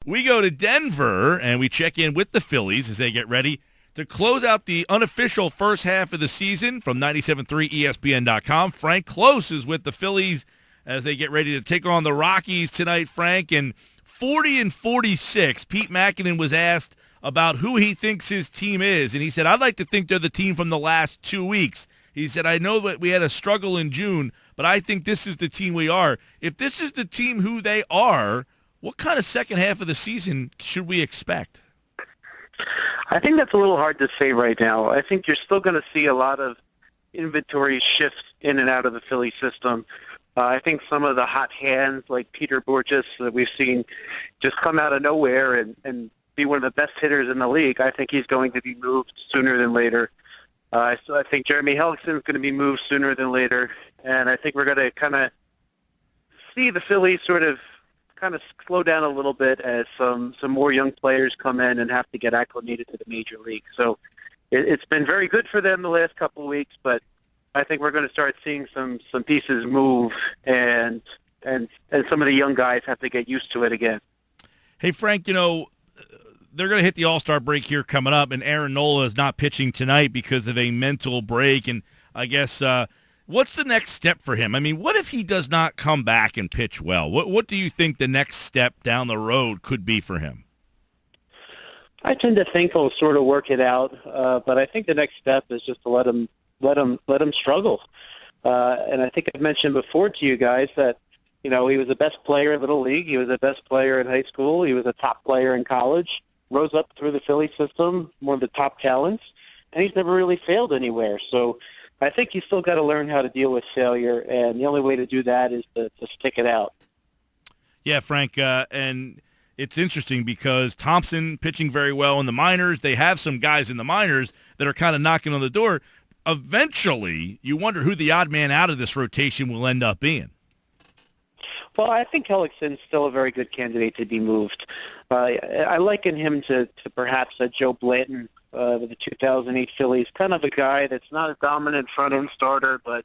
We go to Denver, and we check in with the Phillies as they get ready to close out the unofficial first half of the season from 97.3 ESPN.com. Frank Klose is with the Phillies as they get ready to take on the Rockies tonight, Frank. And 40-46, Pete Mackanin was asked about who he thinks his team is, and he said, I'd like to think they're the team from the last 2 weeks. He said, I know that we had a struggle in June, but I think this is the team we are. If this is the team who they are, what kind of second half of the season should we expect? I think that's a little hard to say right now. I think you're still going to see a lot of inventory shifts in and out of the Philly system. I think some of the hot hands like Peter Bourjos that we've seen just come out of nowhere and be one of the best hitters in the league, I think he's going to be moved sooner than later. So I think Jeremy Hellickson is going to be moved sooner than later. And I think we're going to kind of see the Phillies sort of slow down a little bit as some more young players come in and have to get acclimated to the major league. So it's been very good for them the last couple of weeks, but I think we're going to start seeing some pieces move, and some of the young guys have to get used to it again. Hey, Frank, they're going to hit the All-Star break here coming up, and Aaron Nola is not pitching tonight because of a mental break, and I guess what's the next step for him? I mean, what if he does not come back and pitch well? What do you think the next step down the road could be for him? I tend to think he'll sort of work it out, but I think the next step is just to let him struggle. And I think I've mentioned before to you guys that he was the best player in Little League. He was the best player in high school. He was a top player in college. Rose up through the Philly system, one of the top talents, and he's never really failed anywhere. So I think you still got to learn how to deal with failure, and the only way to do that is to stick it out. Yeah, Frank, and it's interesting because Thompson pitching very well in the minors. They have some guys in the minors that are kind of knocking on the door. Eventually, you wonder who the odd man out of this rotation will end up being. Well, I think Hellickson's still a very good candidate to be moved. I liken him to perhaps a Joe Blanton with the 2008 Phillies, kind of a guy that's not a dominant front-end starter, but,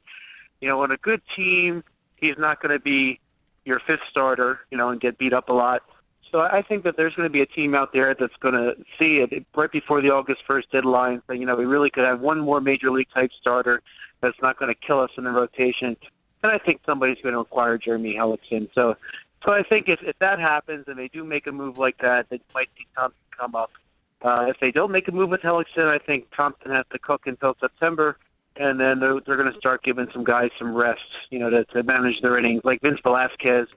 on a good team, he's not going to be your fifth starter, and get beat up a lot. So I think that there's going to be a team out there that's going to see it right before the August 1st deadline, saying, we really could have one more major league type starter that's not going to kill us in the rotation. And I think somebody's going to acquire Jeremy Hellickson. So I think if that happens and they do make a move like that, they might see Thompson come up. If they don't make a move with Hellickson, I think Thompson has to cook until September, and then they're going to start giving some guys some rest, to manage their innings, like Vince Velasquez,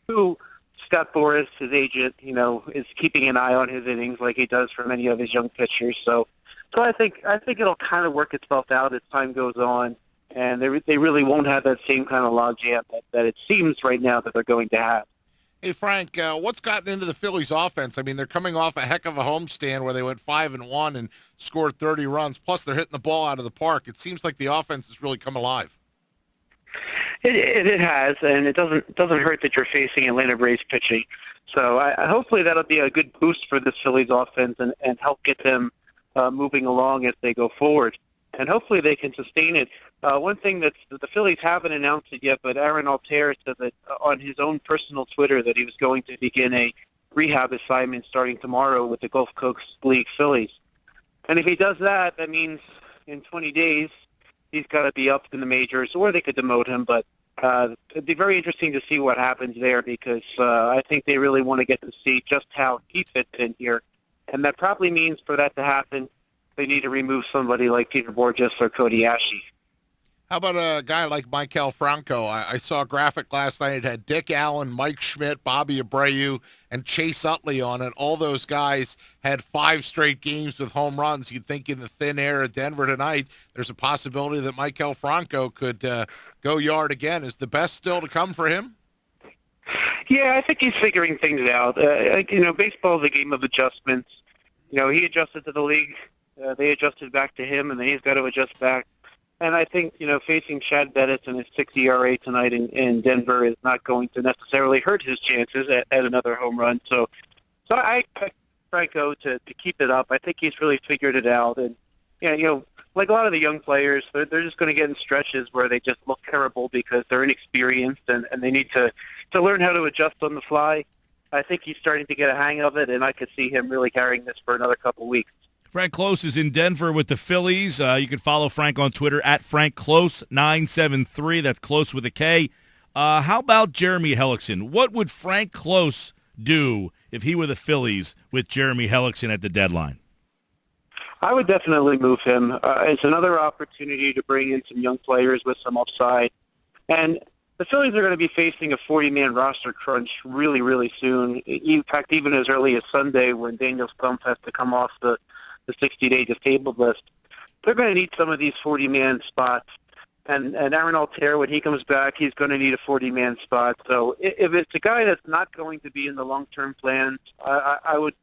who Scott Boras, his agent, is keeping an eye on his innings like he does for many of his young pitchers. So I think it'll kind of work itself out as time goes on, and they really won't have that same kind of logjam that it seems right now that they're going to have. Hey, Frank, what's gotten into the Phillies' offense? I mean, they're coming off a heck of a homestand where they went 5-1 and scored 30 runs. Plus, they're hitting the ball out of the park. It seems like the offense has really come alive. It has, and it doesn't hurt that you're facing Atlanta Braves pitching. So hopefully that'll be a good boost for this Phillies offense and help get them moving along as they go forward. And hopefully they can sustain it. One thing that the Phillies haven't announced it yet, but Aaron Altair said that on his own personal Twitter that he was going to begin a rehab assignment starting tomorrow with the Gulf Coast League Phillies. And if he does that, that means in 20 days he's got to be up in the majors, or they could demote him. But it'd be very interesting to see what happens there because I think they really want to get to see just how he fits in here. And that probably means for that to happen, they need to remove somebody like Peter Bourjos or Cody Ashe. How about a guy like Mykel Franco? I saw a graphic last night. It had Dick Allen, Mike Schmidt, Bobby Abreu, and Chase Utley on it. All those guys had 5 straight games with home runs. You'd think in the thin air of Denver tonight, there's a possibility that Mykel Franco could go yard again. Is the best still to come for him? Yeah, I think he's figuring things out. Baseball is a game of adjustments. He adjusted to the league. They adjusted back to him, and then he's got to adjust back. And I think, facing Chad Bettis and his 6 ERA tonight in Denver is not going to necessarily hurt his chances at another home run. So I expect Franco to keep it up. I think he's really figured it out. And, like a lot of the young players, they're just going to get in stretches where they just look terrible because they're inexperienced and they need to learn how to adjust on the fly. I think he's starting to get a hang of it, and I could see him really carrying this for another couple weeks. Frank Klose is in Denver with the Phillies. You can follow Frank on Twitter at Frank Klose 973. That's Klose with a K. How about Jeremy Hellickson? What would Frank Klose do if he were the Phillies with Jeremy Hellickson at the deadline? I would definitely move him. It's another opportunity to bring in some young players with some upside. And the Phillies are going to be facing a 40-man roster crunch really, really soon. In fact, even as early as Sunday when Daniel Stumpf has to come off the 60-day disabled list. They're going to need some of these 40-man spots. And Aaron Altair, when he comes back, he's going to need a 40-man spot. So if it's a guy that's not going to be in the long-term plans, I would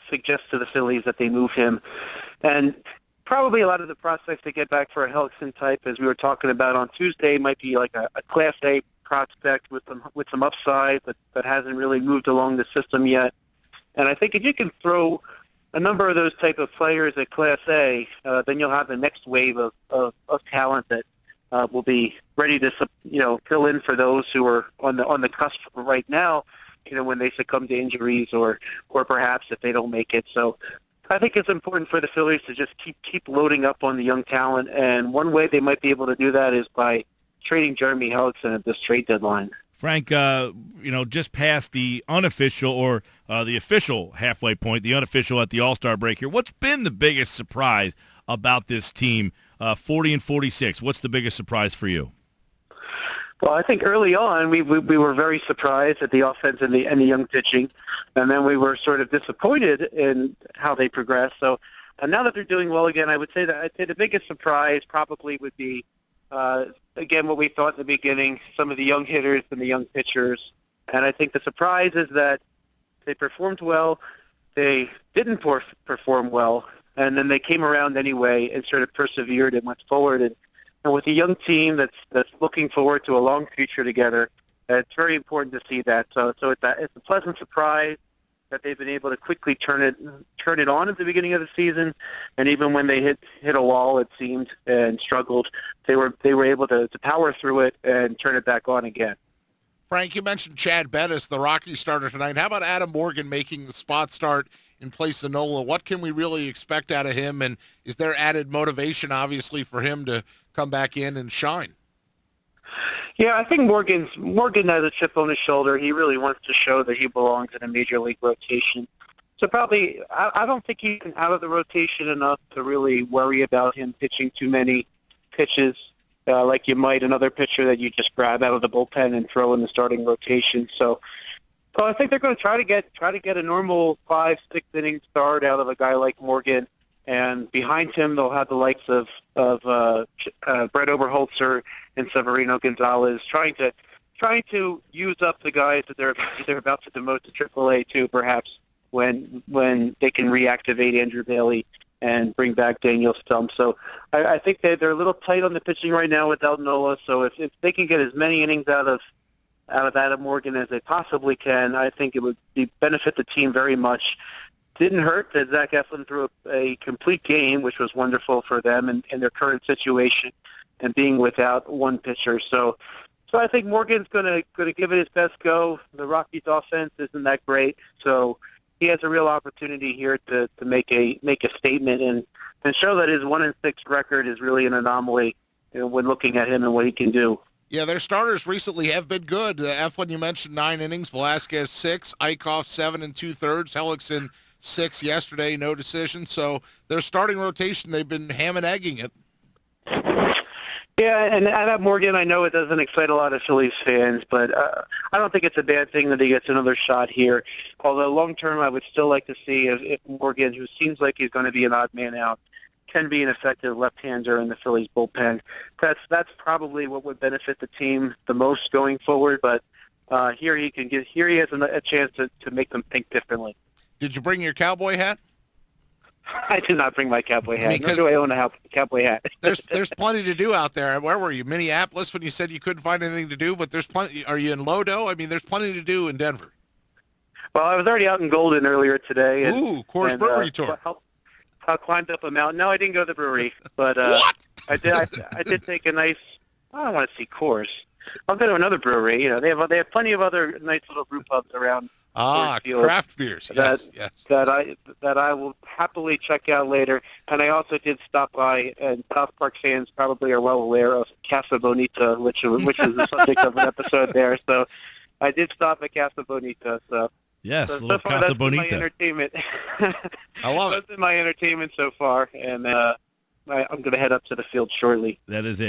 suggest to the Phillies that they move him. And probably a lot of the prospects to get back for a Hellickson type, as we were talking about on Tuesday, might be like a Class A prospect with some upside that hasn't really moved along the system yet. And I think if you can throw a number of those type of players at Class A, then you'll have the next wave of talent that will be ready to fill in for those who are on the cusp right now, when they succumb to injuries or perhaps if they don't make it. So I think it's important for the Phillies to just keep loading up on the young talent, and one way they might be able to do that is by trading Jeremy Hellickson at this trade deadline. Frank, just past the unofficial or the official halfway point, the unofficial at the All-Star break here, what's been the biggest surprise about this team, 40-46? What's the biggest surprise for you? Well, I think early on we were very surprised at the offense and the young pitching, and then we were sort of disappointed in how they progressed. So now that they're doing well again, I'd say the biggest surprise probably would be again, what we thought in the beginning, some of the young hitters and the young pitchers. And I think the surprise is that they performed well, they didn't perform well, and then they came around anyway and sort of persevered and went forward. And with a young team that's looking forward to a long future together, it's very important to see that. So it's a pleasant surprise that they've been able to quickly turn it on at the beginning of the season, and even when they hit a wall, it seemed, and struggled, they were able to power through it and turn it back on again. Frank, you mentioned Chad Bettis, the Rockies starter tonight. How about Adam Morgan making the spot start in place of Nola? What can we really expect out of him, and is there added motivation, obviously, for him to come back in and shine? Yeah, I think Morgan has a chip on his shoulder. He really wants to show that he belongs in a major league rotation. So probably, I don't think he's out of the rotation enough to really worry about him pitching too many pitches like you might another pitcher that you just grab out of the bullpen and throw in the starting rotation. So I think they're going to try to get a normal 5-6 inning start out of a guy like Morgan. And behind him, they'll have the likes of Brett Oberholzer and Severino Gonzalez trying to use up the guys that they're about to demote to AAA too, perhaps when they can reactivate Andrew Bailey and bring back Daniel Stumpf. So I think they're a little tight on the pitching right now without Nola. So if they can get as many innings out of Adam Morgan as they possibly can, I think it would benefit the team very much. Didn't hurt that Zach Eflin threw a complete game, which was wonderful for them in their current situation and being without one pitcher. So I think Morgan's going to give it his best go. The Rockies' offense isn't that great, so he has a real opportunity here to make a statement and show that his 1-6 record is really an anomaly when looking at him and what he can do. Yeah, their starters recently have been good. Eflin, you mentioned 9 innings, Velasquez 6, Eichhoff 7 2/3, Hellickson 6 yesterday, no decision. So their starting rotation, they've been ham and egging it. Yeah, and Adam Morgan, I know it doesn't excite a lot of Phillies fans, but I don't think it's a bad thing that he gets another shot here. Although long-term, I would still like to see if Morgan, who seems like he's going to be an odd man out, can be an effective left-hander in the Phillies bullpen. That's probably what would benefit the team the most going forward, but here he has a chance to make them think differently. Did you bring your cowboy hat? I did not bring my cowboy hat. Nor do I own a cowboy hat. There's plenty to do out there. Where were you? Minneapolis when you said you couldn't find anything to do, but there's plenty. Are you in Lodo? I mean, there's plenty to do in Denver. Well, I was already out in Golden earlier today. Ooh, Coors Brewery tour. I climbed up a mountain. No, I didn't go to the brewery, but what? I did take a nice. I don't want to see Coors. I'll go to another brewery. They have plenty of other nice little brew pubs around Craft beers. Yes, yes. That I will happily check out later. And I also did stop by, and South Park fans probably are well aware of Casa Bonita, which is the subject of an episode there. So I did stop at Casa Bonita. So yes, so little far, Casa that's been Bonita. my entertainment. I love it. That's been my entertainment so far, and I'm going to head up to the field shortly. That is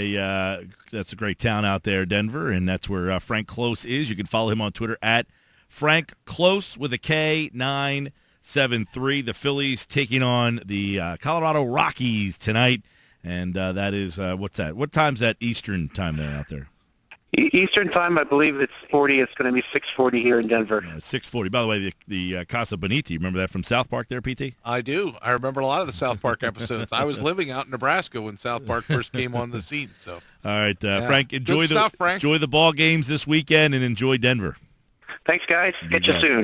that's a great town out there, Denver, and that's where Frank Klose is. You can follow him on Twitter at Frank Klose with a K 973. The Phillies taking on the Colorado Rockies tonight, and that is what's that? What time's that Eastern time there out there? Eastern time, I believe it's 40. It's going to be 6:40 here in Denver. 6:40. By the way, the Casa Bonita, you remember that from South Park there, PT? I do. I remember a lot of the South Park episodes. I was living out in Nebraska when South Park first came on the scene. So, all right, Frank, enjoy Good stuff, Frank. enjoy the ball games this weekend and enjoy Denver. Thanks, guys. Catch you soon.